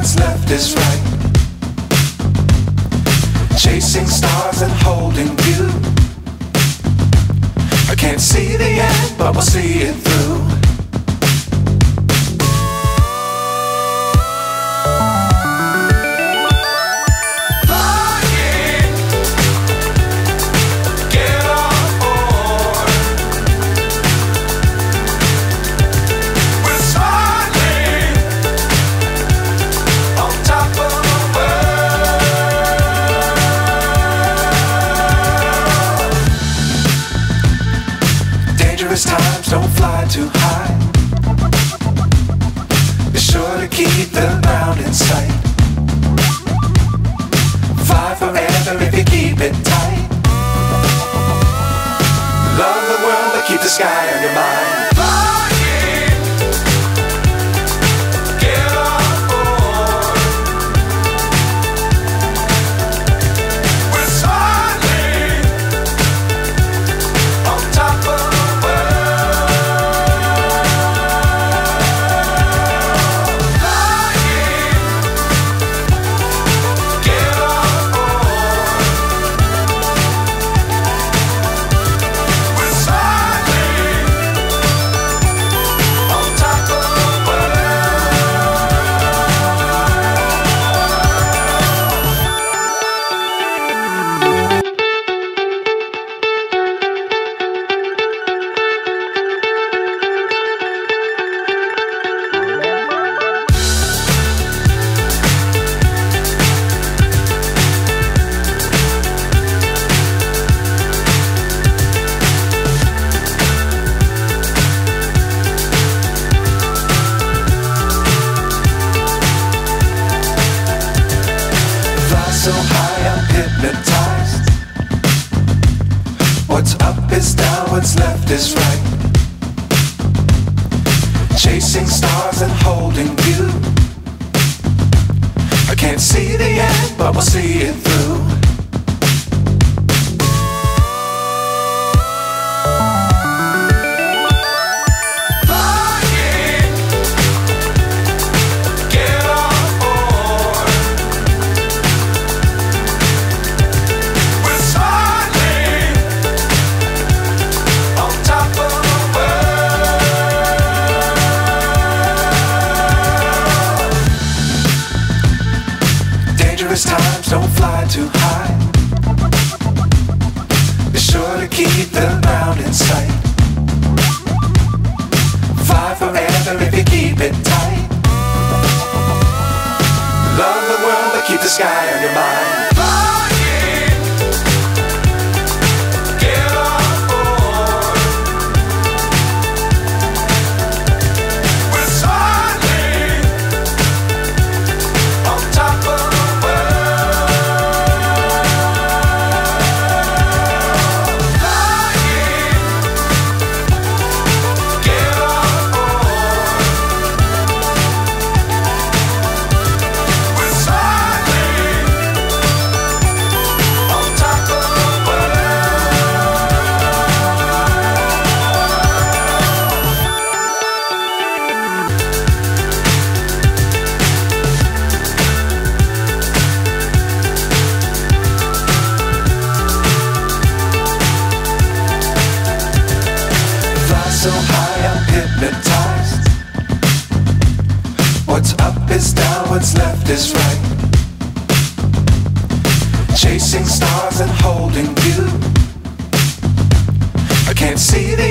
what's left is right. Chasing stars and holding you. I can't see the end, but we'll see it through. Times don't fly too high. Be sure to keep the ground in sight. Fly forever if you keep it tight. Love the world but keep the sky on your mind. So high I'm hypnotized. What's up is down, what's left is right. Chasing stars and holding you. I can't see the end, but we'll see it through. Times don't fly too high. Be sure to keep the ground in sight. Fly forever if you keep it tight. Love the world but keep the sky on your mind. So high I'm hypnotized. What's up is down, what's left is right. Chasing stars and holding you. I can't see the